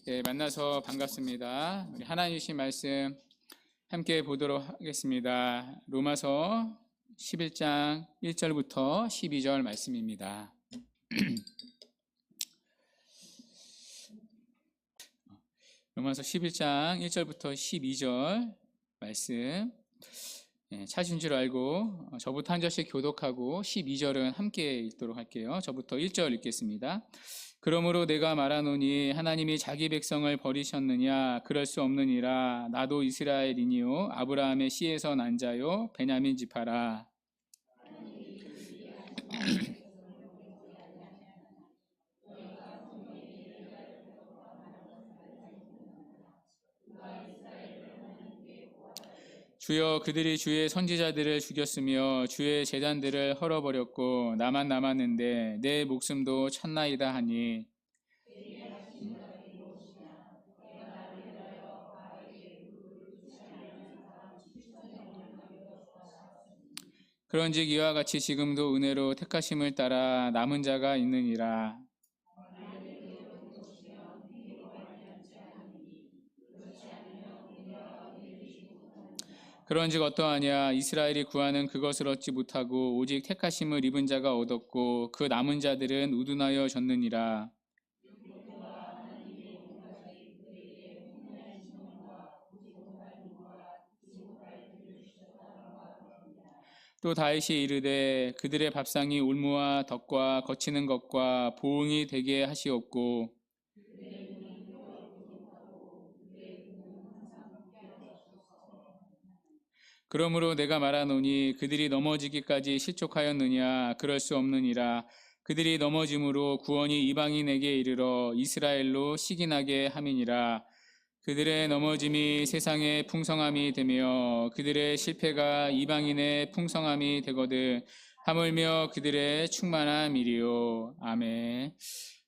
네, 만나서 반갑습니다. 우리 하나님 주신 말씀 함께 보도록 하겠습니다. 로마서 11장 1절부터 12절 말씀입니다. 로마서 11장 1절부터 12절 말씀 찾은 줄 알고 저부터 한 절씩 교독하고 12절은 함께 읽도록 할게요. 저부터 1절 읽겠습니다. 그러므로 내가 말하노니 하나님이 자기 백성을 버리셨느냐? 그럴 수 없느니라. 나도 이스라엘이니요 아브라함의 씨에서 난 자요 베냐민 지파라. 주여, 그들이 주의 선지자들을 죽였으며 주의 제단들을 헐어버렸고 나만 남았는데 내 목숨도 찼나이다 하니, 그런즉 이와 같이 지금도 은혜로 택하심을 따라 남은 자가 있느니라. 그런즉 어떠하냐? 이스라엘이 구하는 그것을 얻지 못하고 오직 택하심을 입은 자가 얻었고 그 남은 자들은 우둔하여 졌느니라. 또 다윗이 이르되 그들의 밥상이 울무와 덕과 거치는 것과 보응이 되게 하시옵고 그러므로 내가 말하노니 그들이 넘어지기까지 실족하였느냐? 그럴 수 없느니라. 그들이 넘어짐으로 구원이 이방인에게 이르러 이스라엘로 시기나게 함이니라. 그들의 넘어짐이 세상의 풍성함이 되며 그들의 실패가 이방인의 풍성함이 되거든 하물며 그들의 충만함이리요. 아멘.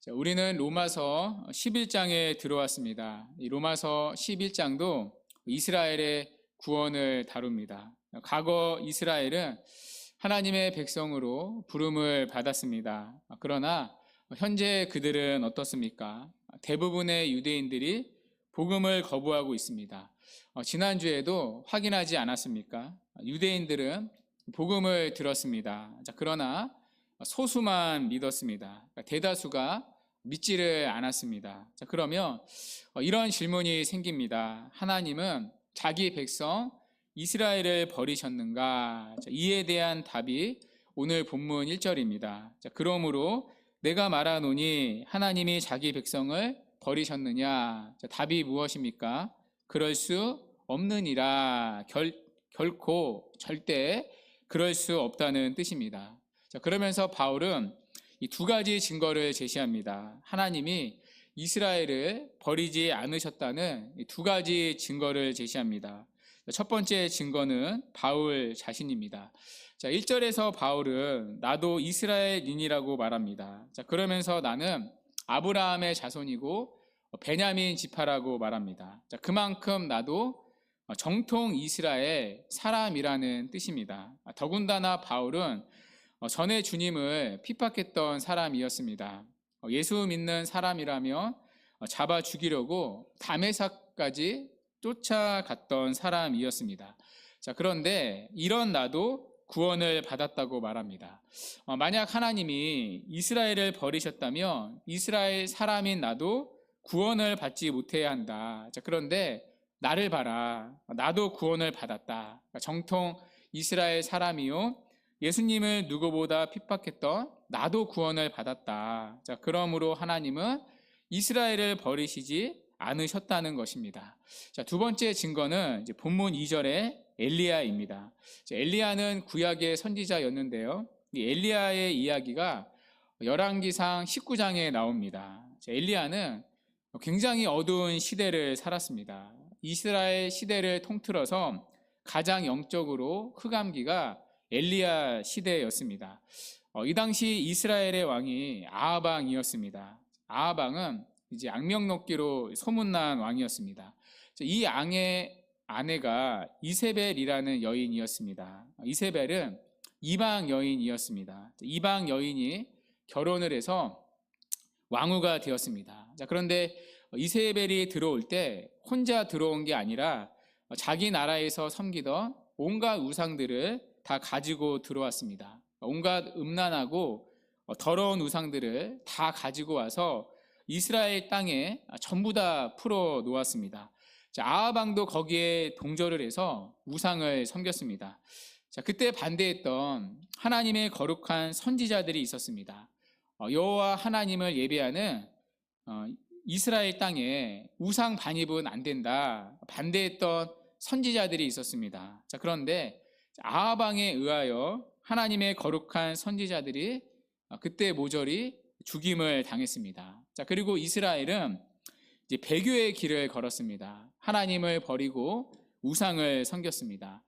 자, 우리는 로마서 11장에 들어왔습니다. 이 로마서 11장도 이스라엘의 구원을 다룹니다. 과거 이스라엘은 하나님의 백성으로 부름을 받았습니다. 그러나 현재 그들은 어떻습니까? 대부분의 유대인들이 복음을 거부하고 있습니다. 지난주에도 확인하지 않았습니까? 유대인들은 복음을 들었습니다. 그러나 소수만 믿었습니다. 대다수가 믿지를 않았습니다. 그러면 이런 질문이 생깁니다. 하나님은 자기 백성 이스라엘을 버리셨는가? 이에 대한 답이 오늘 본문 1절입니다. 그러므로 내가 말하노니 하나님이 자기 백성을 버리셨느냐? 답이 무엇입니까? 그럴 수 없느니라. 결코 절대 그럴 수 없다는 뜻입니다. 그러면서 바울은 이 두 가지 증거를 제시합니다. 하나님이 이스라엘을 버리지 않으셨다는 두 가지 증거를 제시합니다. 첫 번째 증거는 바울 자신입니다. 1절에서 바울은 나도 이스라엘인이라고 말합니다. 그러면서 나는 아브라함의 자손이고 베냐민 지파라고 말합니다. 그만큼 나도 정통 이스라엘 사람이라는 뜻입니다. 더군다나 바울은 전에 주님을 핍박했던 사람이었습니다. 예수 믿는 사람이라면 잡아 죽이려고 다메섹까지 쫓아갔던 사람이었습니다. 그런데 이런 나도 구원을 받았다고 말합니다. 만약 하나님이 이스라엘을 버리셨다면 이스라엘 사람인 나도 구원을 받지 못해야 한다. 그런데 나를 봐라. 나도 구원을 받았다. 정통 이스라엘 사람이요 예수님을 누구보다 핍박했던 나도 구원을 받았다. 그러므로 하나님은 이스라엘을 버리시지 않으셨다는 것입니다. 두 번째 증거는 본문 2절의 엘리야입니다. 엘리야는 구약의 선지자였는데요. 이 엘리야의 이야기가 열왕기상 19장에 나옵니다. 엘리야는 굉장히 어두운 시대를 살았습니다. 이스라엘 시대를 통틀어서 가장 영적으로 흑암기가 엘리야 시대였습니다. 이 당시 이스라엘의 왕이 아하방이었습니다. 아하방은 이제 악명높기로 소문난 왕이었습니다. 이 왕의 아내가 이세벨이라는 여인이었습니다. 이세벨은 이방 여인이었습니다. 이방 여인이 결혼을 해서 왕후가 되었습니다. 그런데 이세벨이 들어올 때 혼자 들어온 게 아니라 자기 나라에서 섬기던 온갖 우상들을 다 가지고 들어왔습니다. 온갖 음란하고 더러운 우상들을 다 가지고 와서 이스라엘 땅에 전부 다 풀어 놓았습니다. 아합 왕도 거기에 동조를 해서 우상을 섬겼습니다. 그때 반대했던 하나님의 거룩한 선지자들이 있었습니다. 여호와 하나님을 예배하는 이스라엘 땅에 우상 반입은 안 된다 반대했던 선지자들이 있었습니다. 그런데 아합 왕에 의하여 하나님의 거룩한 선지자들이 그때 모조리 죽임을 당했습니다. 그리고 이스라엘은 이제 배교의 길을 걸었습니다. 하나님을 버리고 우상을 섬겼습니다.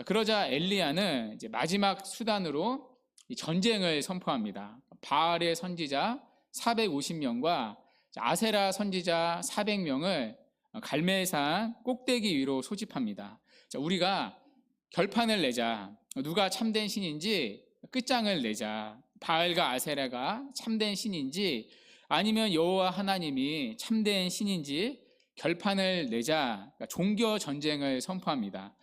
그러자 엘리야는 이제 마지막 수단으로 전쟁을 선포합니다. 바알의 선지자 450명과 아세라 선지자 400명을 갈멜산 꼭대기 위로 소집합니다. 우리가 결판을 내자. 누가 참된 신인지 끝장을 내자. 바알과 아세라가 참된 신인지 아니면 여호와 하나님이 참된 신인지 결판을 내자. 종교 전쟁을 선포합니다.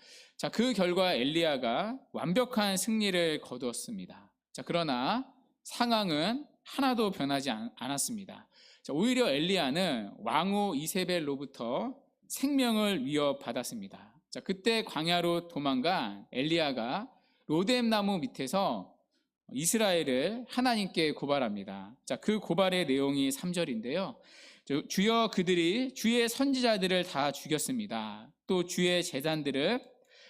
그 결과 엘리야가 완벽한 승리를 거두었습니다. 그러나 상황은 하나도 변하지 않았습니다. 오히려 엘리야는 왕후 이세벨로부터 생명을 위협받았습니다. 그때 광야로 도망간 엘리야가 로뎀나무 밑에서 이스라엘을 하나님께 고발합니다. 그 고발의 내용이 3절인데요. 주여 그들이 주의 선지자들을 다 죽였습니다. 또 주의 제단들을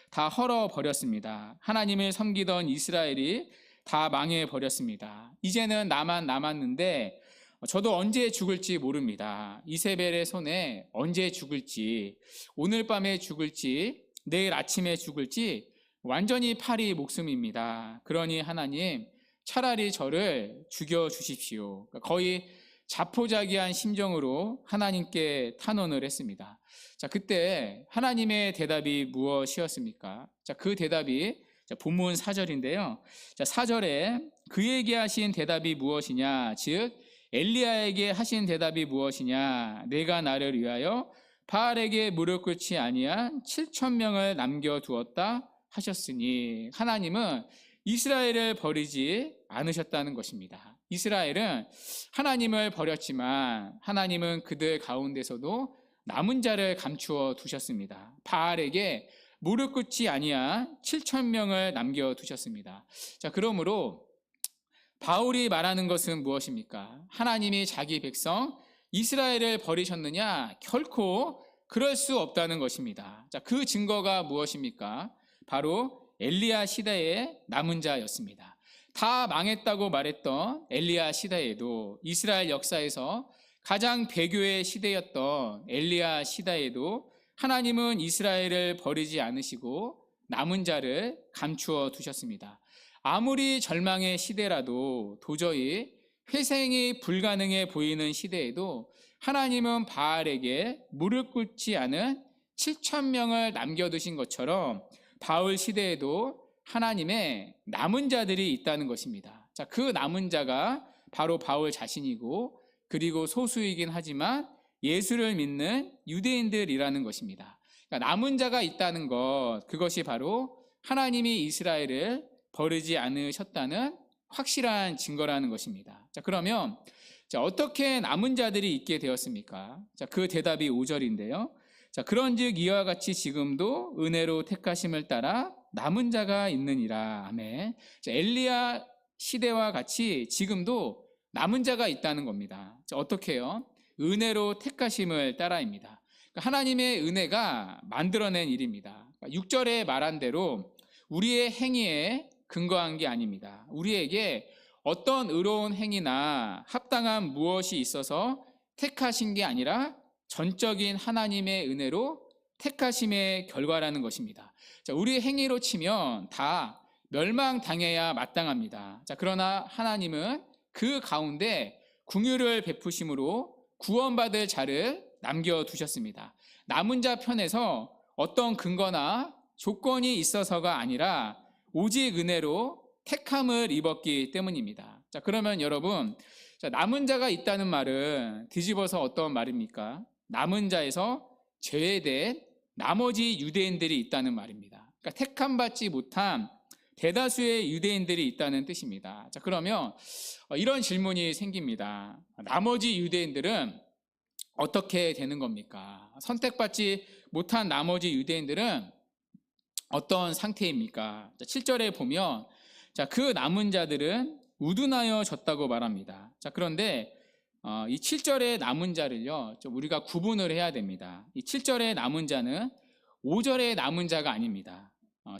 다 헐어버렸습니다. 하나님을 섬기던 이스라엘이 다 망해버렸습니다. 이제는 나만 남았는데 저도 언제 죽을지 모릅니다. 이세벨의 손에 언제 죽을지, 오늘 밤에 죽을지, 내일 아침에 죽을지 완전히 팔이 목숨입니다. 그러니 하나님 차라리 저를 죽여주십시오. 거의 자포자기한 심정으로 하나님께 탄원을 했습니다. 그때 하나님의 대답이 무엇이었습니까? 그 대답이 본문 4절인데요. 4절에 그에게 하신 대답이 무엇이냐? 즉 엘리야에게 하신 대답이 무엇이냐? 내가 나를 위하여 바알에게 무릎 꿇지 아니한 7,000명을 남겨두었다 하셨으니 하나님은 이스라엘을 버리지 않으셨다는 것입니다. 이스라엘은 하나님을 버렸지만 하나님은 그들 가운데서도 남은 자를 감추어 두셨습니다. 바알에게 무릎 꿇지 아니한 7,000명을 남겨두셨습니다. 그러므로 바울이 말하는 것은 무엇입니까? 하나님이 자기 백성 이스라엘을 버리셨느냐? 결코 그럴 수 없다는 것입니다. 그 증거가 무엇입니까? 바로 엘리야 시대의 남은 자였습니다. 다 망했다고 말했던 엘리야 시대에도, 이스라엘 역사에서 가장 배교의 시대였던 엘리야 시대에도 하나님은 이스라엘을 버리지 않으시고 남은 자를 감추어 두셨습니다. 아무리 절망의 시대라도, 도저히 회생이 불가능해 보이는 시대에도 하나님은 바알에게 무릎 꿇지 않은 7,000명을 남겨두신 것처럼 바울 시대에도 하나님의 남은 자들이 있다는 것입니다. 그 남은 자가 바로 바울 자신이고, 그리고 소수이긴 하지만 예수를 믿는 유대인들이라는 것입니다. 남은 자가 있다는 것, 그것이 바로 하나님이 이스라엘을 버리지 않으셨다는 확실한 증거라는 것입니다. 그러면 어떻게 남은 자들이 있게 되었습니까? 그 대답이 5절인데요. 그런즉 이와 같이 지금도 은혜로 택하심을 따라 남은 자가 있느니라. 아멘. 엘리야 시대와 같이 지금도 남은 자가 있다는 겁니다. 어떻게요? 은혜로 택하심을 따라입니다. 하나님의 은혜가 만들어낸 일입니다. 6절에 말한 대로 우리의 행위에 근거한 게 아닙니다. 우리에게 어떤 의로운 행위나 합당한 무엇이 있어서 택하신 게 아니라 전적인 하나님의 은혜로 택하심의 결과라는 것입니다. 우리 행위로 치면 다 멸망당해야 마땅합니다. 그러나 하나님은 그 가운데 긍휼을 베푸심으로 구원받을 자를 남겨두셨습니다. 남은 자 편에서 어떤 근거나 조건이 있어서가 아니라 오직 은혜로 택함을 입었기 때문입니다. 그러면 여러분, 남은 자가 있다는 말은 뒤집어서 어떤 말입니까? 남은 자에서 제외된 나머지 유대인들이 있다는 말입니다. 그러니까 택함받지 못한 대다수의 유대인들이 있다는 뜻입니다. 자, 그러면 이런 질문이 생깁니다. 나머지 유대인들은 어떻게 되는 겁니까? 선택받지 못한 나머지 유대인들은 어떤 상태입니까? 7절에 보면 그 남은 자들은 우둔하여 졌다고 말합니다. 자, 그런데 이 7절의 남은 자를요, 좀 우리가 구분을 해야 됩니다. 이 7절의 남은 자는 5절의 남은 자가 아닙니다.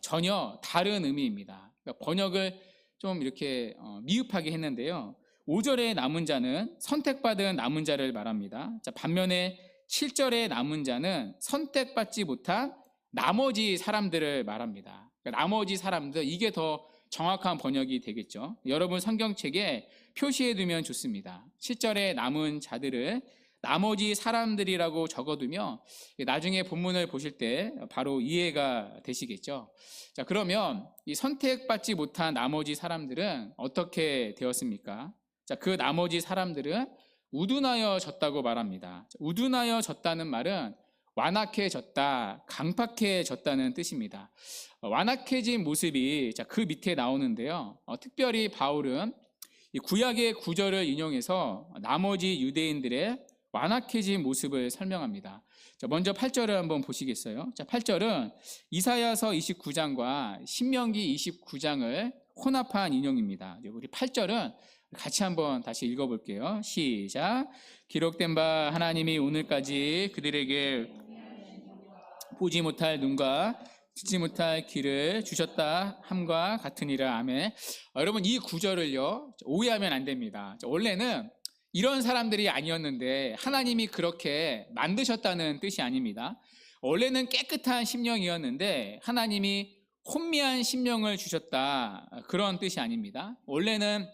전혀 다른 의미입니다. 그러니까 번역을 좀 이렇게 미흡하게 했는데요. 5절의 남은 자는 선택받은 남은 자를 말합니다. 자, 반면에 7절의 남은 자는 선택받지 못한 나머지 사람들을 말합니다. 그러니까 나머지 사람들, 이게 더 정확한 번역이 되겠죠. 여러분 성경책에 표시해 두면 좋습니다. 7절의 남은 자들을 나머지 사람들이라고 적어두면 나중에 본문을 보실 때 바로 이해가 되시겠죠. 자, 그러면 이 선택받지 못한 나머지 사람들은 어떻게 되었습니까? 자, 그 나머지 사람들은 우둔하여 졌다고 말합니다. 우둔하여 졌다는 말은 완악해졌다, 강팍해졌다는 뜻입니다. 완악해진 모습이 그 밑에 나오는데요. 특별히 바울은 이 구약의 구절을 인용해서 나머지 유대인들의 완악해진 모습을 설명합니다. 자, 먼저 8절을 한번 보시겠어요? 자, 8절은 이사야서 29장과 신명기 29장을 혼합한 인용입니다. 우리 8절은 같이 한번 다시 읽어볼게요. 시작. 기록된 바 하나님이 오늘까지 그들에게 보지 못할 눈과 듣지 못할 귀를 주셨다 함과 같으니라. 아멘. 여러분, 이 구절을요 오해하면 안 됩니다. 원래는 이런 사람들이 아니었는데 하나님이 그렇게 만드셨다는 뜻이 아닙니다. 원래는 깨끗한 심령이었는데 하나님이 혼미한 심령을 주셨다, 그런 뜻이 아닙니다. 원래는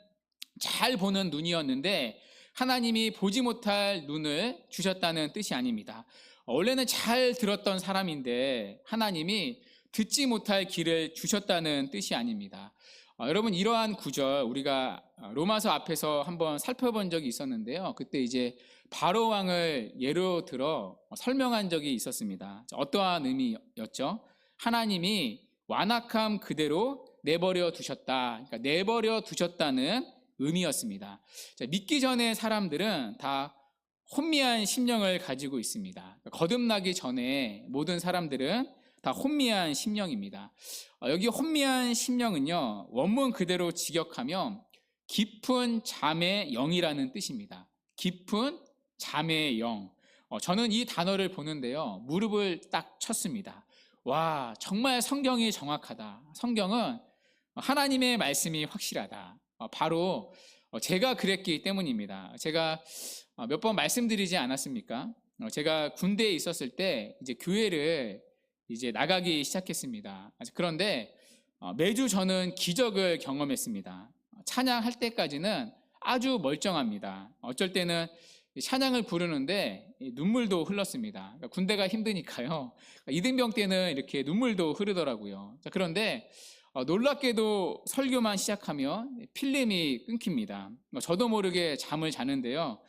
잘 보는 눈이었는데 하나님이 보지 못할 눈을 주셨다는 뜻이 아닙니다. 원래는 잘 들었던 사람인데 하나님이 듣지 못할 귀를 주셨다는 뜻이 아닙니다. 여러분, 이러한 구절 우리가 로마서 앞에서 한번 살펴본 적이 있었는데요. 그때 이제 바로 왕을 예로 들어 설명한 적이 있었습니다. 어떠한 의미였죠? 하나님이 완악함 그대로 내버려 두셨다. 그러니까 내버려 두셨다는 의미였습니다. 자, 믿기 전에 사람들은 다 혼미한 심령을 가지고 있습니다. 거듭나기 전에 모든 사람들은 다 혼미한 심령입니다. 여기 혼미한 심령은요, 원문 그대로 직역하면 깊은 잠의 영이라는 뜻입니다. 깊은 잠의 영. 저는 이 단어를 보는데요, 무릎을 딱 쳤습니다. 와, 정말 성경이 정확하다. 성경은 하나님의 말씀이 확실하다. 바로 제가 그랬기 때문입니다. 제가 몇 번 말씀드리지 않았습니까? 제가 군대에 있었을 때 이제 교회를 이제 나가기 시작했습니다. 그런데 매주 저는 기적을 경험했습니다. 찬양할 때까지는 아주 멀쩡합니다. 어쩔 때는 찬양을 부르는데 눈물도 흘렀습니다. 그러니까 군대가 힘드니까요. 이등병 때는 이렇게 눈물도 흐르더라고요. 그런데 놀랍게도 설교만 시작하면 필름이 끊깁니다. 저도 모르게 잠을 자는데요.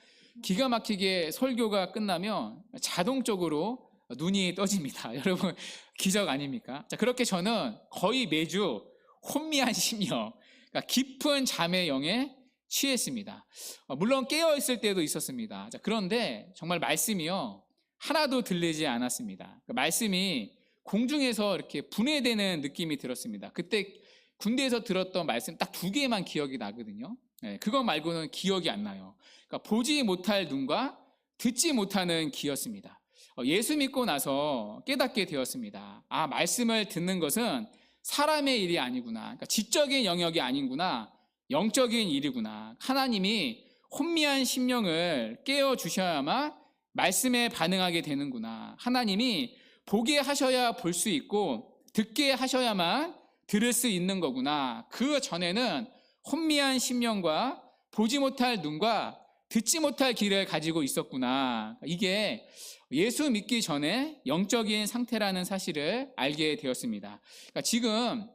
기가 막히게 설교가 끝나면 자동적으로 눈이 떠집니다. 여러분, 기적 아닙니까? 자, 그렇게 저는 거의 매주 혼미한 심령, 그러니까 깊은 잠의 영에 취했습니다. 물론 깨어있을 때도 있었습니다. 자, 그런데 정말 말씀이요, 하나도 들리지 않았습니다. 말씀이 공중에서 이렇게 분해되는 느낌이 들었습니다. 그때 군대에서 들었던 말씀 딱 2개만 기억이 나거든요. 그거 말고는 기억이 안 나요. 그러니까 보지 못할 눈과 듣지 못하는 귀였습니다. 예수 믿고 나서 깨닫게 되었습니다. 아, 말씀을 듣는 것은 사람의 일이 아니구나. 그러니까 지적인 영역이 아니구나. 영적인 일이구나. 하나님이 혼미한 심령을 깨워주셔야만 말씀에 반응하게 되는구나. 하나님이 보게 하셔야 볼 수 있고 듣게 하셔야만 들을 수 있는 거구나. 그 전에는 혼미한 심령과 보지 못할 눈과 듣지 못할 귀를 가지고 있었구나. 이게 예수 믿기 전에 영적인 상태라는 사실을 알게 되었습니다. 그러니까 지금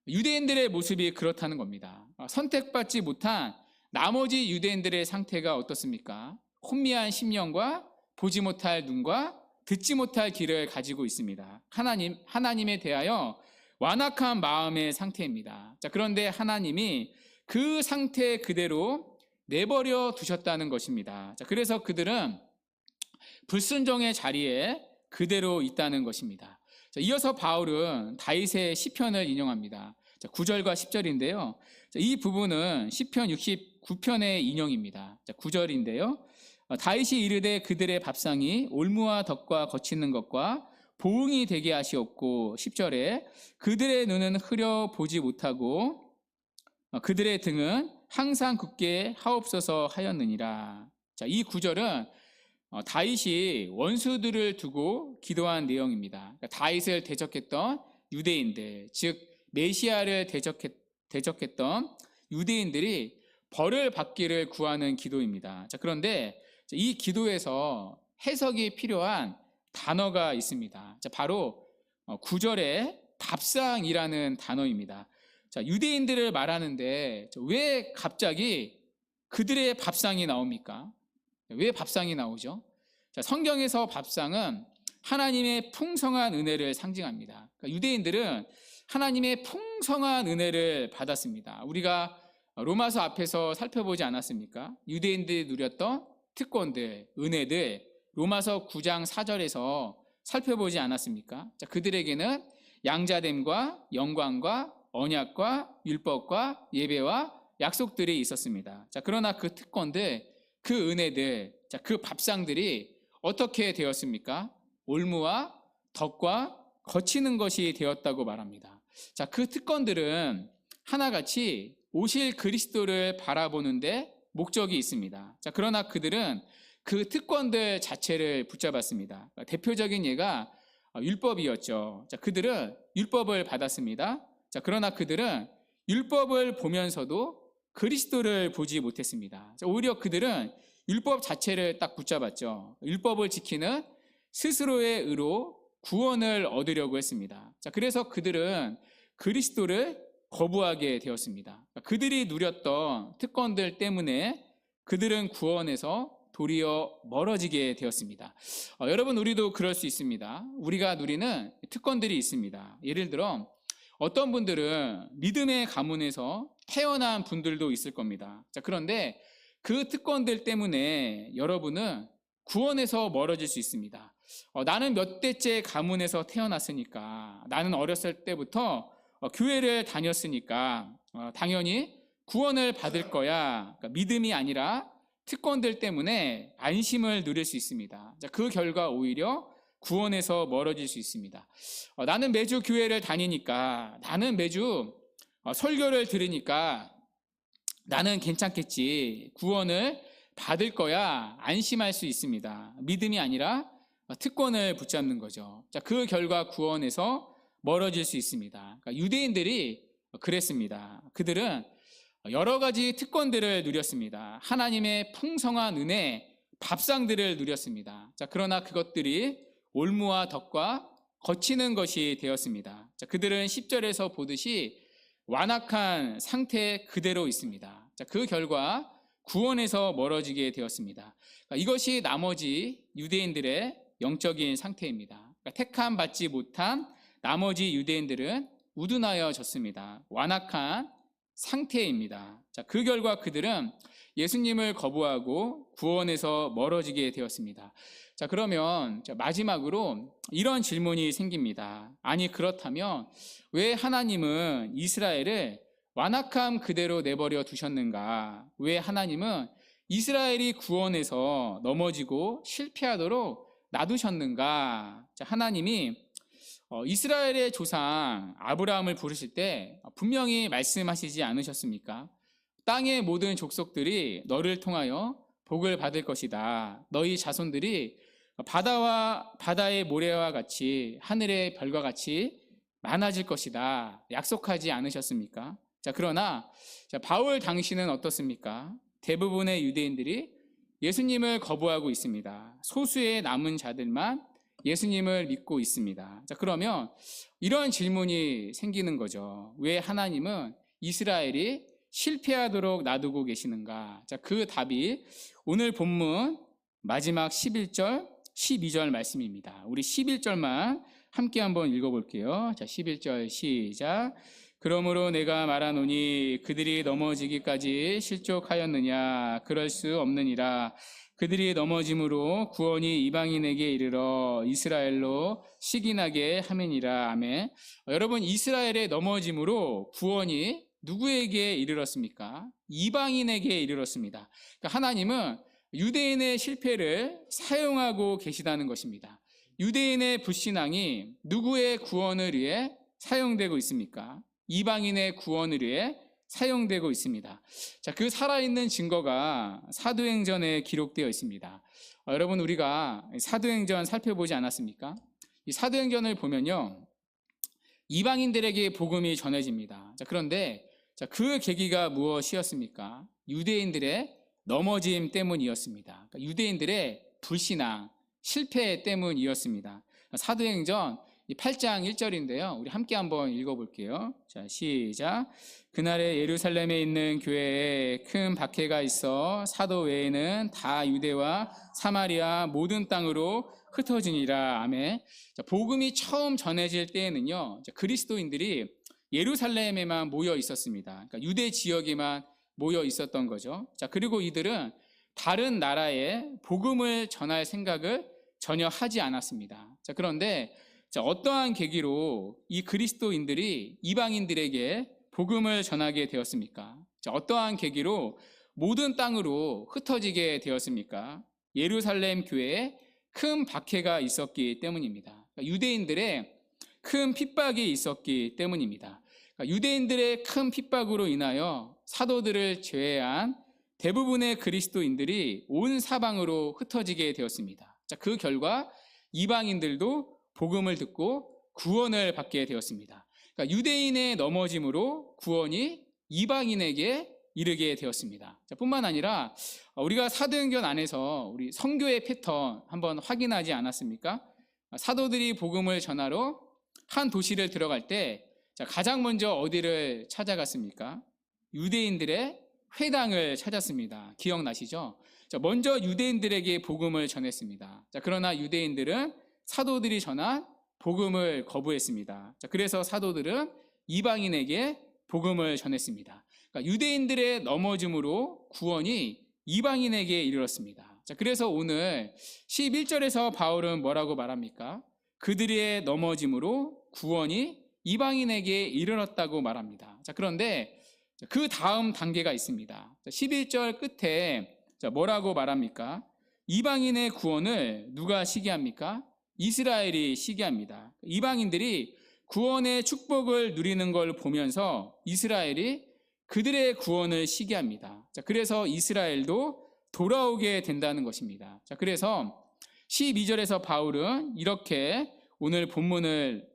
유대인들의 모습이 그렇다는 겁니다. 선택받지 못한 나머지 유대인들의 상태가 어떻습니까? 혼미한 심령과 보지 못할 눈과 듣지 못할 귀를 가지고 있습니다. 하나님에 대하여 완악한 마음의 상태입니다. 자, 그런데 하나님이 그 상태 그대로 내버려 두셨다는 것입니다. 자, 그래서 그들은 불순종의 자리에 그대로 있다는 것입니다. 자, 이어서 바울은 다윗의 시편을 인용합니다. 자, 9절과 10절인데요. 자, 이 부분은 시편 69편의 인용입니다. 자, 9절인데요. 다윗이 이르되 그들의 밥상이 올무와 덕과 거치는 것과 보응이 되게 하시옵고, 10절에 그들의 눈은 흐려 보지 못하고 그들의 등은 항상 굳게 하옵소서 하였느니라. 자, 이 구절은 다윗이 원수들을 두고 기도한 내용입니다. 그러니까 다윗을 대적했던 유대인들, 즉 메시아를 대적했던 유대인들이 벌을 받기를 구하는 기도입니다. 자, 그런데 이 기도에서 해석이 필요한 단어가 있습니다. 자, 바로 9절에 밥상이라는 단어입니다. 자, 유대인들을 말하는데 왜 갑자기 그들의 밥상이 나옵니까? 왜 밥상이 나오죠? 자, 성경에서 밥상은 하나님의 풍성한 은혜를 상징합니다. 그러니까 유대인들은 하나님의 풍성한 은혜를 받았습니다. 우리가 로마서 앞에서 살펴보지 않았습니까? 유대인들이 누렸던 특권들, 은혜들, 로마서 9장 4절에서 살펴보지 않았습니까? 자, 그들에게는 양자됨과 영광과 언약과 율법과 예배와 약속들이 있었습니다. 자, 그러나 그 특권들, 그 은혜들, 자, 그 밥상들이 어떻게 되었습니까? 올무와 덕과 거치는 것이 되었다고 말합니다. 자, 그 특권들은 하나같이 오실 그리스도를 바라보는데 목적이 있습니다. 자, 그러나 그들은 그 특권들 자체를 붙잡았습니다. 대표적인 예가 율법이었죠. 자, 그들은 율법을 받았습니다. 자, 그러나 그들은 율법을 보면서도 그리스도를 보지 못했습니다. 자, 오히려 그들은 율법 자체를 딱 붙잡았죠. 율법을 지키는 스스로의 의로 구원을 얻으려고 했습니다. 자, 그래서 그들은 그리스도를 거부하게 되었습니다. 그들이 누렸던 특권들 때문에 그들은 구원에서 도리어 멀어지게 되었습니다. 여러분, 우리도 그럴 수 있습니다. 우리가 누리는 특권들이 있습니다. 예를 들어 어떤 분들은 믿음의 가문에서 태어난 분들도 있을 겁니다. 자, 그런데 그 특권들 때문에 여러분은 구원에서 멀어질 수 있습니다. 나는 몇 대째 가문에서 태어났으니까, 나는 어렸을 때부터 교회를 다녔으니까 당연히 구원을 받을 거야. 그러니까 믿음이 아니라 특권들 때문에 안심을 누릴 수 있습니다. 자, 그 결과 오히려 구원에서 멀어질 수 있습니다. 나는 매주 교회를 다니니까, 나는 매주 설교를 들으니까 나는 괜찮겠지, 구원을 받을 거야, 안심할 수 있습니다. 믿음이 아니라 특권을 붙잡는 거죠. 자, 그 결과 구원에서 멀어질 수 있습니다. 그러니까 유대인들이 그랬습니다. 그들은 여러 가지 특권들을 누렸습니다. 하나님의 풍성한 은혜, 밥상들을 누렸습니다. 자, 그러나 그것들이 올무와 덕과 거치는 것이 되었습니다. 자, 그들은 10절에서 보듯이 완악한 상태 그대로 있습니다. 자, 그 결과 구원에서 멀어지게 되었습니다. 그러니까 이것이 나머지 유대인들의 영적인 상태입니다. 그러니까 택함 받지 못한 나머지 유대인들은 우둔하여졌습니다. 완악한 상태입니다. 자, 그 결과 그들은 예수님을 거부하고 구원에서 멀어지게 되었습니다. 자, 그러면 마지막으로 이런 질문이 생깁니다. 아니, 그렇다면 왜 하나님은 이스라엘을 완악함 그대로 내버려 두셨는가? 왜 하나님은 이스라엘이 구원에서 넘어지고 실패하도록 놔두셨는가? 자, 하나님이 이스라엘의 조상 아브라함을 부르실 때 분명히 말씀하시지 않으셨습니까? 땅의 모든 족속들이 너를 통하여 복을 받을 것이다. 너희 자손들이 바다의 모래와 같이 하늘의 별과 같이 많아질 것이다. 약속하지 않으셨습니까? 자, 그러나 바울 당시는 어떻습니까? 대부분의 유대인들이 예수님을 거부하고 있습니다. 소수의 남은 자들만 예수님을 믿고 있습니다. 자, 그러면 이런 질문이 생기는 거죠. 왜 하나님은 이스라엘이 실패하도록 놔두고 계시는가? 자, 그 답이 오늘 본문 마지막 11절, 12절 말씀입니다. 우리 11절만 함께 한번 읽어볼게요. 자, 11절 시작. 그러므로 내가 말하노니 그들이 넘어지기까지 실족하였느냐? 그럴 수 없느니라. 그들이 넘어짐으로 구원이 이방인에게 이르러 이스라엘로 시기나게 함이니라. 아멘. 여러분, 이스라엘의 넘어짐으로 구원이 누구에게 이르렀습니까? 이방인에게 이르렀습니다. 그러니까 하나님은 유대인의 실패를 사용하고 계시다는 것입니다. 유대인의 불신앙이 누구의 구원을 위해 사용되고 있습니까? 이방인의 구원을 위해 사용되고 있습니다. 자, 그 살아있는 증거가 사도행전에 기록되어 있습니다. 여러분, 우리가 사도행전 살펴보지 않았습니까? 이 사도행전을 보면요, 이방인들에게 복음이 전해집니다. 자, 그런데 그 계기가 무엇이었습니까? 유대인들의 넘어짐 때문이었습니다. 그러니까 유대인들의 불신앙, 실패 때문이었습니다. 사도행전 8장 1절인데요. 우리 함께 한번 읽어볼게요. 자, 시작. 그날에 예루살렘에 있는 교회에 큰 박해가 있어 사도 외에는 다 유대와 사마리아 모든 땅으로 흩어지니라. 아멘. 자, 복음이 처음 전해질 때에는요, 그리스도인들이 예루살렘에만 모여 있었습니다. 그러니까 유대 지역에만 모여 있었던 거죠. 자, 그리고 이들은 다른 나라에 복음을 전할 생각을 전혀 하지 않았습니다. 자, 그런데 어떠한 계기로 이 그리스도인들이 이방인들에게 복음을 전하게 되었습니까? 자, 어떠한 계기로 모든 땅으로 흩어지게 되었습니까? 예루살렘 교회에 큰 박해가 있었기 때문입니다. 그러니까 유대인들의 큰 핍박이 있었기 때문입니다. 그러니까 유대인들의 큰 핍박으로 인하여 사도들을 제외한 대부분의 그리스도인들이 온 사방으로 흩어지게 되었습니다. 자, 그 결과 이방인들도 복음을 듣고 구원을 받게 되었습니다. 그러니까 유대인의 넘어짐으로 구원이 이방인에게 이르게 되었습니다. 자, 뿐만 아니라 우리가 사도행전 안에서 우리 선교의 패턴 한번 확인하지 않았습니까? 사도들이 복음을 전하러 한 도시를 들어갈 때 가장 먼저 어디를 찾아갔습니까? 유대인들의 회당을 찾았습니다. 기억나시죠? 먼저 유대인들에게 복음을 전했습니다. 그러나 유대인들은 사도들이 전한 복음을 거부했습니다. 그래서 사도들은 이방인에게 복음을 전했습니다. 그러니까 유대인들의 넘어짐으로 구원이 이방인에게 이르렀습니다. 그래서 오늘 11절에서 바울은 뭐라고 말합니까? 그들의 넘어짐으로 구원이 이방인에게 이르렀다고 말합니다. 그런데 그 다음 단계가 있습니다. 11절 끝에 뭐라고 말합니까? 이방인의 구원을 누가 시기합니까? 이스라엘이 시기합니다. 이방인들이 구원의 축복을 누리는 걸 보면서 이스라엘이 그들의 구원을 시기합니다. 그래서 이스라엘도 돌아오게 된다는 것입니다. 그래서 12절에서 바울은 이렇게 오늘 본문을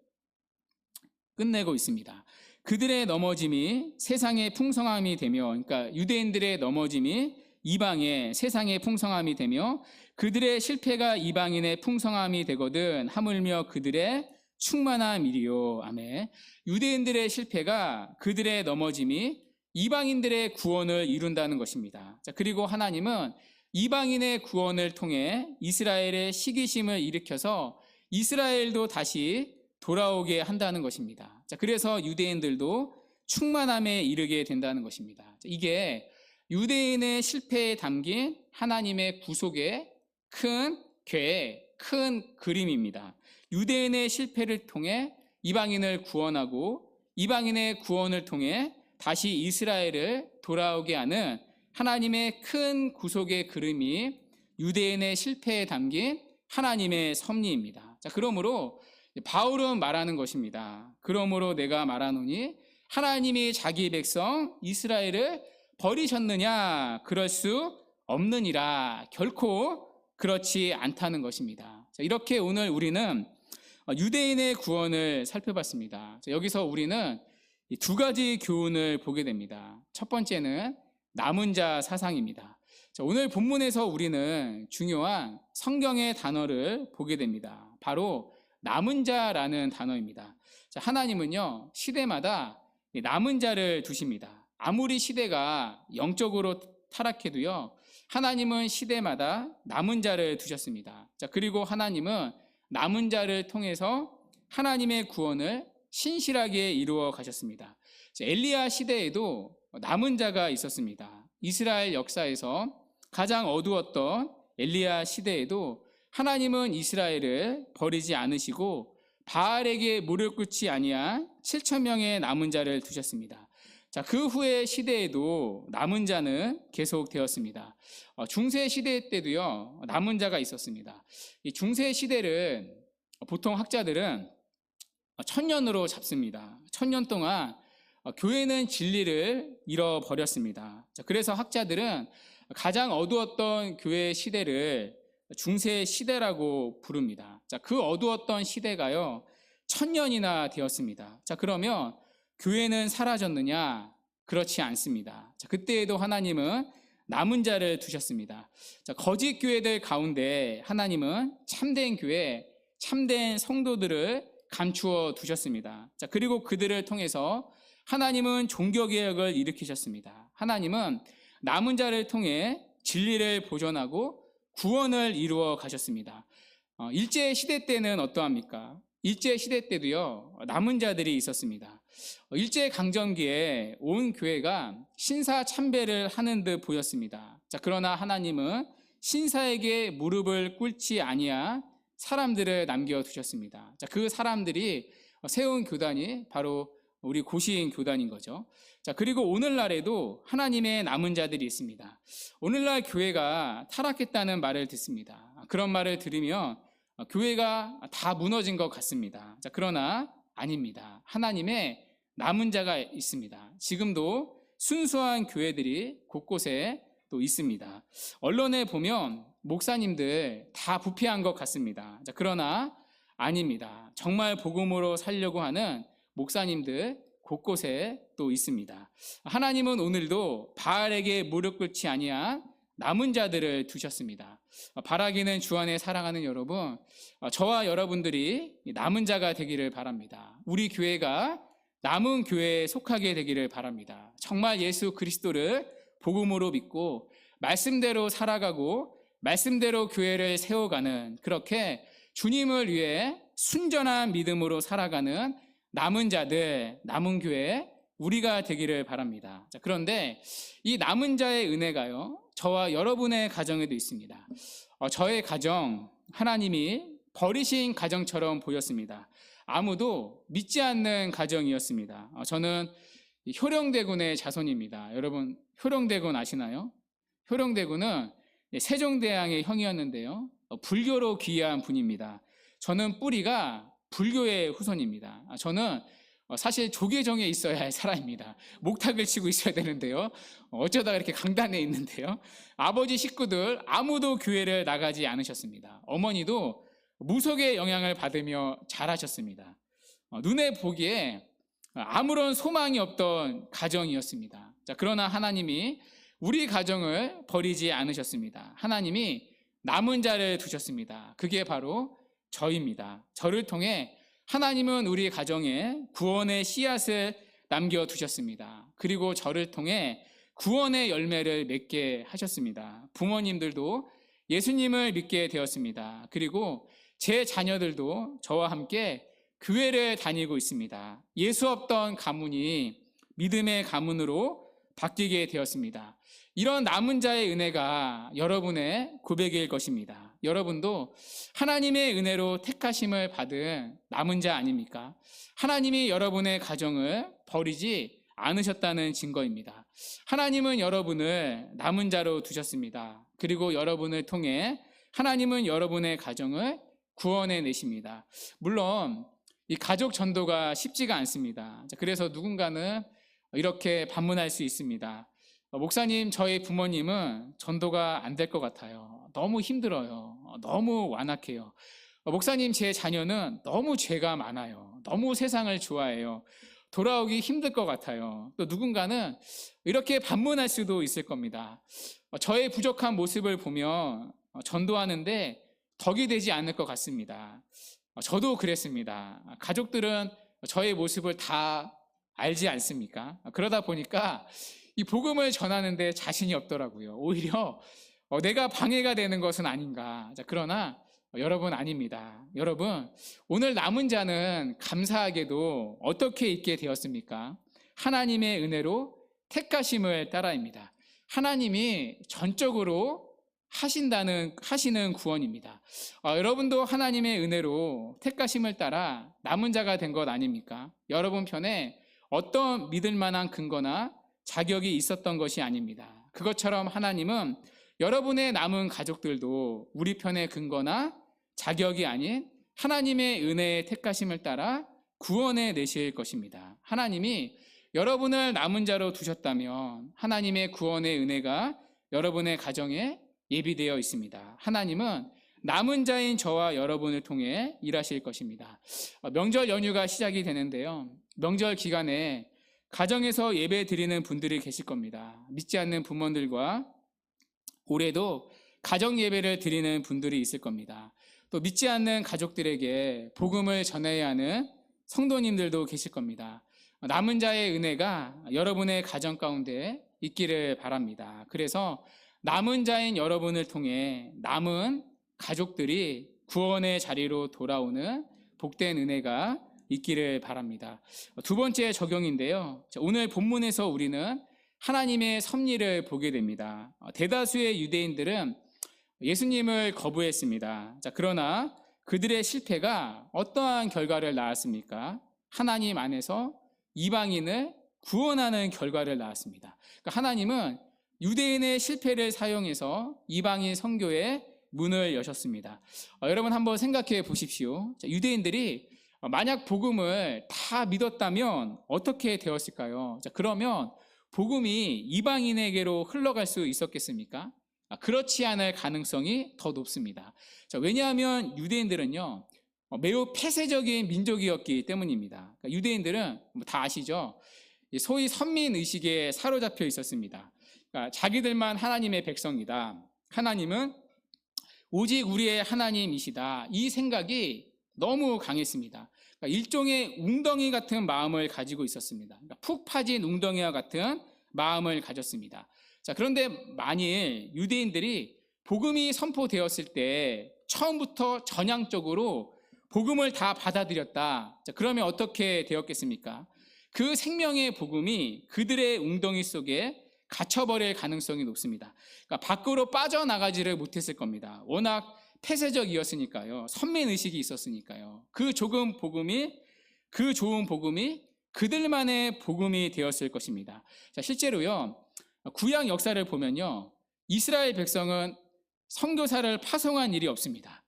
끝내고 있습니다. 그들의 넘어짐이 세상의 풍성함이 되며, 그러니까 유대인들의 넘어짐이 이방의 세상의 풍성함이 되며 그들의 실패가 이방인의 풍성함이 되거든 하물며 그들의 충만함이리요. 아멘. 유대인들의 실패가 그들의 넘어짐이 이방인들의 구원을 이룬다는 것입니다. 그리고 하나님은 이방인의 구원을 통해 이스라엘의 시기심을 일으켜서 이스라엘도 다시 돌아오게 한다는 것입니다. 그래서 유대인들도 충만함에 이르게 된다는 것입니다. 이게 유대인의 실패에 담긴 하나님의 구속의 큰 계획, 큰 그림입니다. 유대인의 실패를 통해 이방인을 구원하고 이방인의 구원을 통해 다시 이스라엘을 돌아오게 하는 하나님의 큰 구속의 그림이 유대인의 실패에 담긴 하나님의 섭리입니다. 그러므로 바울은 말하는 것입니다. 그러므로 내가 말하노니 하나님이 자기 백성 이스라엘을 버리셨느냐? 그럴 수 없느니라. 결코 그렇지 않다는 것입니다. 이렇게 오늘 우리는 유대인의 구원을 살펴봤습니다. 여기서 우리는 두 가지 교훈을 보게 됩니다. 첫 번째는 남은 자 사상입니다. 오늘 본문에서 우리는 중요한 성경의 단어를 보게 됩니다. 바로 남은 자라는 단어입니다. 하나님은요, 시대마다 남은 자를 두십니다. 아무리 시대가 영적으로 타락해도요, 하나님은 시대마다 남은 자를 두셨습니다. 자, 그리고 하나님은 남은 자를 통해서 하나님의 구원을 신실하게 이루어 가셨습니다. 엘리야 시대에도 남은 자가 있었습니다. 이스라엘 역사에서 가장 어두웠던 엘리야 시대에도 하나님은 이스라엘을 버리지 않으시고 바알에게 무릎 꿇지 아니한 7천 명의 남은 자를 두셨습니다. 자, 그 후의 시대에도 남은 자는 계속되었습니다. 중세 시대 때도요, 남은 자가 있었습니다. 이 중세 시대를 보통 학자들은 천년으로 잡습니다. 천년 동안 교회는 진리를 잃어버렸습니다. 자, 그래서 학자들은 가장 어두웠던 교회 시대를 중세 시대라고 부릅니다. 자, 그 어두웠던 시대가요, 천년이나 되었습니다. 자, 그러면 교회는 사라졌느냐? 그렇지 않습니다. 자, 그때에도 하나님은 남은 자를 두셨습니다. 자, 거짓 교회들 가운데 하나님은 참된 교회, 참된 성도들을 감추어 두셨습니다. 자, 그리고 그들을 통해서 하나님은 종교개혁을 일으키셨습니다. 하나님은 남은 자를 통해 진리를 보존하고 구원을 이루어 가셨습니다. 일제 시대 때는 어떠합니까? 일제 시대 때도요, 남은 자들이 있었습니다. 일제 강점기에 온 교회가 신사 참배를 하는 듯 보였습니다. 자, 그러나 하나님은 신사에게 무릎을 꿇지 아니한 사람들을 남겨두셨습니다. 자, 그 사람들이 세운 교단이 바로 우리 고시인 교단인 거죠. 자, 그리고 오늘날에도 하나님의 남은 자들이 있습니다. 오늘날 교회가 타락했다는 말을 듣습니다. 그런 말을 들으면 교회가 다 무너진 것 같습니다. 자, 그러나 아닙니다. 하나님의 남은 자가 있습니다. 지금도 순수한 교회들이 곳곳에 또 있습니다. 언론에 보면 목사님들 다 부패한 것 같습니다. 자, 그러나 아닙니다. 정말 복음으로 살려고 하는 목사님들 곳곳에 또 있습니다. 하나님은 오늘도 바알에게 무릎 꿇지 아니한 남은 자들을 두셨습니다. 바라기는 주 안에 사랑하는 여러분, 저와 여러분들이 남은 자가 되기를 바랍니다. 우리 교회가 남은 교회에 속하게 되기를 바랍니다. 정말 예수 그리스도를 복음으로 믿고 말씀대로 살아가고 말씀대로 교회를 세워가는, 그렇게 주님을 위해 순전한 믿음으로 살아가는 남은 자들, 남은 교회 우리가 되기를 바랍니다. 자, 그런데 이 남은 자의 은혜가요, 저와 여러분의 가정에도 있습니다. 저의 가정, 하나님이 버리신 가정처럼 보였습니다. 아무도 믿지 않는 가정이었습니다. 저는 효령대군의 자손입니다. 여러분, 효령대군 아시나요? 효령대군은 세종대왕의 형이었는데요, 불교로 귀한 분입니다. 저는 뿌리가 불교의 후손입니다. 저는 사실 조계종에 있어야 할 사람입니다. 목탁을 치고 있어야 되는데요, 어쩌다가 이렇게 강단에 있는데요, 아버지 식구들 아무도 교회를 나가지 않으셨습니다. 어머니도 무속의 영향을 받으며 자라셨습니다. 눈에 보기에 아무런 소망이 없던 가정이었습니다. 자, 그러나 하나님이 우리 가정을 버리지 않으셨습니다. 하나님이 남은 자를 두셨습니다. 그게 바로 저입니다. 저를 통해 하나님은 우리 가정에 구원의 씨앗을 남겨두셨습니다. 그리고 저를 통해 구원의 열매를 맺게 하셨습니다. 부모님들도 예수님을 믿게 되었습니다. 그리고 제 자녀들도 저와 함께 교회를 다니고 있습니다. 예수 없던 가문이 믿음의 가문으로 바뀌게 되었습니다. 이런 남은 자의 은혜가 여러분의 고백일 것입니다. 여러분도 하나님의 은혜로 택하심을 받은 남은 자 아닙니까? 하나님이 여러분의 가정을 버리지 않으셨다는 증거입니다. 하나님은 여러분을 남은 자로 두셨습니다. 그리고 여러분을 통해 하나님은 여러분의 가정을 구원해 내십니다. 물론 이 가족 전도가 쉽지가 않습니다. 그래서 누군가는 이렇게 반문할 수 있습니다. 목사님, 저희 부모님은 전도가 안 될 것 같아요. 너무 힘들어요. 너무 완악해요. 목사님, 제 자녀는 너무 죄가 많아요. 너무 세상을 좋아해요. 돌아오기 힘들 것 같아요. 또 누군가는 이렇게 반문할 수도 있을 겁니다. 저의 부족한 모습을 보면 전도하는데 덕이 되지 않을 것 같습니다. 저도 그랬습니다. 가족들은 저의 모습을 다 알지 않습니까? 그러다 보니까 이 복음을 전하는데 자신이 없더라고요. 오히려 내가 방해가 되는 것은 아닌가. 자, 그러나 여러분 아닙니다. 여러분, 오늘 남은 자는 감사하게도 어떻게 있게 되었습니까? 하나님의 은혜로 택하심을 따라입니다. 하나님이 전적으로 하시는 구원입니다. 여러분도 하나님의 은혜로 택하심을 따라 남은 자가 된 것 아닙니까? 여러분 편에 어떤 믿을 만한 근거나 자격이 있었던 것이 아닙니다. 그것처럼 하나님은 여러분의 남은 가족들도 우리 편의 근거나 자격이 아닌 하나님의 은혜의 택하심을 따라 구원해 내실 것입니다. 하나님이 여러분을 남은 자로 두셨다면 하나님의 구원의 은혜가 여러분의 가정에 예비되어 있습니다. 하나님은 남은 자인 저와 여러분을 통해 일하실 것입니다. 명절 연휴가 시작이 되는데요. 명절 기간에 가정에서 예배 드리는 분들이 계실 겁니다. 믿지 않는 부모들과 올해도 가정 예배를 드리는 분들이 있을 겁니다. 또 믿지 않는 가족들에게 복음을 전해야 하는 성도님들도 계실 겁니다. 남은 자의 은혜가 여러분의 가정 가운데 있기를 바랍니다. 그래서 남은 자인 여러분을 통해 남은 가족들이 구원의 자리로 돌아오는 복된 은혜가 있기를 바랍니다. 두 번째 적용인데요. 오늘 본문에서 우리는 하나님의 섭리를 보게 됩니다. 대다수의 유대인들은 예수님을 거부했습니다. 그러나 그들의 실패가 어떠한 결과를 낳았습니까? 하나님 안에서 이방인을 구원하는 결과를 낳았습니다. 그러니까 하나님은 유대인의 실패를 사용해서 이방인 선교의 문을 여셨습니다. 여러분 한번 생각해 보십시오. 유대인들이 만약 복음을 다 믿었다면 어떻게 되었을까요? 그러면 복음이 이방인에게로 흘러갈 수 있었겠습니까? 그렇지 않을 가능성이 더 높습니다. 왜냐하면 유대인들은요, 매우 폐쇄적인 민족이었기 때문입니다. 유대인들은 다 아시죠? 소위 선민의식에 사로잡혀 있었습니다. 자기들만 하나님의 백성이다. 하나님은 오직 우리의 하나님이시다. 이 생각이 너무 강했습니다. 일종의 웅덩이 같은 마음을 가지고 있었습니다. 푹 파진 웅덩이와 같은 마음을 가졌습니다. 그런데 만일 유대인들이 복음이 선포되었을 때 처음부터 전향적으로 복음을 다 받아들였다. 그러면 어떻게 되었겠습니까? 그 생명의 복음이 그들의 웅덩이 속에 갇혀버릴 가능성이 높습니다. 그러니까 밖으로 빠져나가지를 못했을 겁니다. 워낙 폐쇄적이었으니까요. 선민의식이 있었으니까요. 그 좋은 복음이 그들만의 복음이 되었을 것입니다. 실제로요, 구약 역사를 보면요, 이스라엘 백성은 선교사를 파송한 일이 없습니다.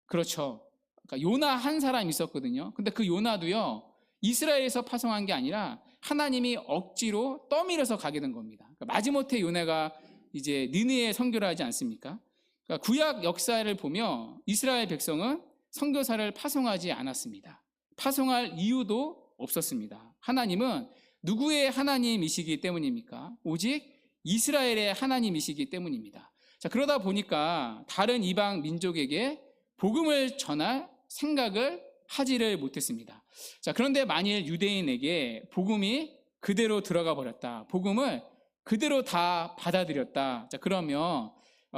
그렇죠. 그러니까 요나 한 사람 있었거든요. 근데 그 요나도요, 이스라엘에서 파송한 게 아니라 하나님이 억지로 떠밀어서 가게 된 겁니다. 그러니까 마지못해 요나가 이제 니느웨에 선교를 하지 않습니까? 그러니까 구약 역사를 보면 이스라엘 백성은 선교사를 파송하지 않았습니다. 파송할 이유도 없었습니다. 하나님은 누구의 하나님이시기 때문입니까? 오직 이스라엘의 하나님이시기 때문입니다. 그러다 보니까 다른 이방 민족에게 복음을 전할 생각을 하지를 못했습니다. 그런데 만일 유대인에게 복음이 그대로 들어가 버렸다. 복음을 그대로 다 받아들였다. 그러면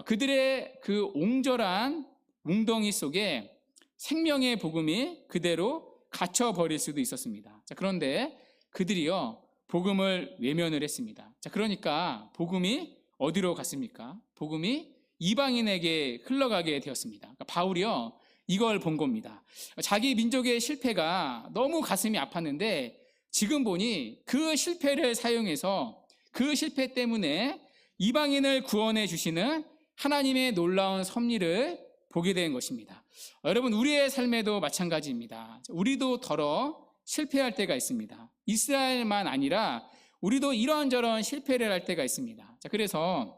그들의 그 옹졸한 웅덩이 속에 생명의 복음이 그대로 갇혀버릴 수도 있었습니다. 그런데 그들이요, 복음을 외면을 했습니다. 그러니까 복음이 어디로 갔습니까? 복음이 이방인에게 흘러가게 되었습니다. 그러니까 바울이요, 이걸 본 겁니다. 자기 민족의 실패가 너무 가슴이 아팠는데 지금 보니 그 실패를 사용해서 그 실패 때문에 이방인을 구원해 주시는 하나님의 놀라운 섭리를 보게 된 것입니다. 여러분, 우리의 삶에도 마찬가지입니다. 우리도 더러 실패할 때가 있습니다. 이스라엘만 아니라 우리도 이런저런 실패를 할 때가 있습니다. 그래서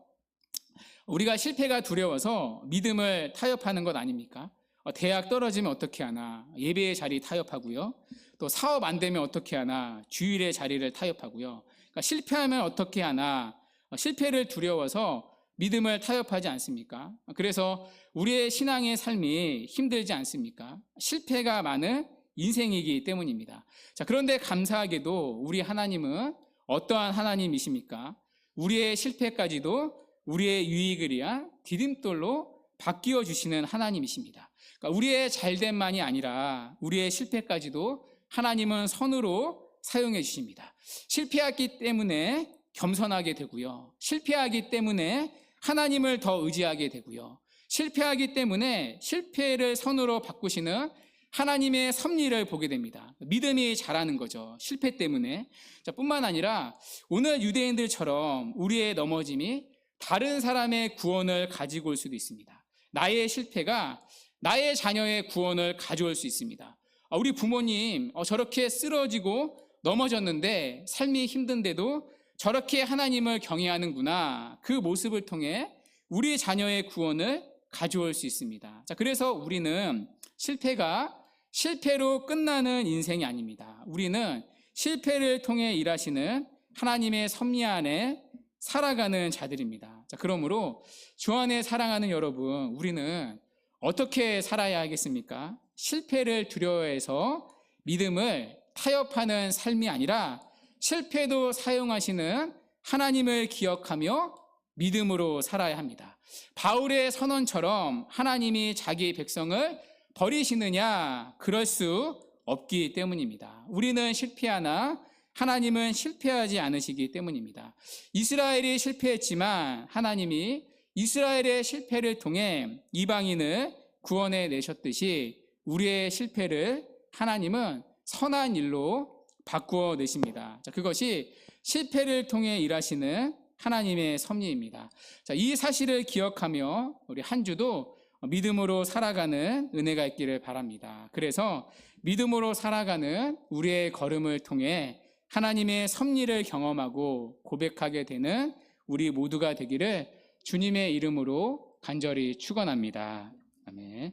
우리가 실패가 두려워서 믿음을 타협하는 것 아닙니까? 대학 떨어지면 어떻게 하나? 예배의 자리 타협하고요. 또 사업 안 되면 어떻게 하나? 주일의 자리를 타협하고요. 그러니까 실패하면 어떻게 하나? 실패를 두려워서 믿음을 타협하지 않습니까? 그래서 우리의 신앙의 삶이 힘들지 않습니까? 실패가 많은 인생이기 때문입니다. 그런데 감사하게도 우리 하나님은 어떠한 하나님이십니까? 우리의 실패까지도 우리의 유익을 위한 디딤돌로 바뀌어 주시는 하나님이십니다. 그러니까 우리의 잘됨만이 아니라 우리의 실패까지도 하나님은 선으로 사용해 주십니다. 실패하기 때문에 겸손하게 되고요. 실패하기 때문에 하나님을 더 의지하게 되고요. 실패하기 때문에 실패를 선으로 바꾸시는 하나님의 섭리를 보게 됩니다. 믿음이 자라는 거죠. 실패 때문에. 뿐만 아니라 오늘 유대인들처럼 우리의 넘어짐이 다른 사람의 구원을 가지고 올 수도 있습니다. 나의 실패가 나의 자녀의 구원을 가져올 수 있습니다. 우리 부모님 저렇게 쓰러지고 넘어졌는데 삶이 힘든데도 저렇게 하나님을 경외하는구나. 그 모습을 통해 우리 자녀의 구원을 가져올 수 있습니다. 그래서 우리는 실패가 실패로 끝나는 인생이 아닙니다. 우리는 실패를 통해 일하시는 하나님의 섭리 안에 살아가는 자들입니다. 그러므로 주 안에 사랑하는 여러분, 우리는 어떻게 살아야 하겠습니까? 실패를 두려워해서 믿음을 타협하는 삶이 아니라 실패도 사용하시는 하나님을 기억하며 믿음으로 살아야 합니다. 바울의 선언처럼 하나님이 자기 백성을 버리시느냐? 그럴 수 없기 때문입니다. 우리는 실패하나 하나님은 실패하지 않으시기 때문입니다. 이스라엘이 실패했지만 하나님이 이스라엘의 실패를 통해 이방인을 구원해 내셨듯이 우리의 실패를 하나님은 선한 일로 바꾸어 내십니다. 그것이 실패를 통해 일하시는 하나님의 섭리입니다. 이 사실을 기억하며 우리 한 주도 믿음으로 살아가는 은혜가 있기를 바랍니다. 그래서 믿음으로 살아가는 우리의 걸음을 통해 하나님의 섭리를 경험하고 고백하게 되는 우리 모두가 되기를 주님의 이름으로 간절히 축원합니다. 아멘.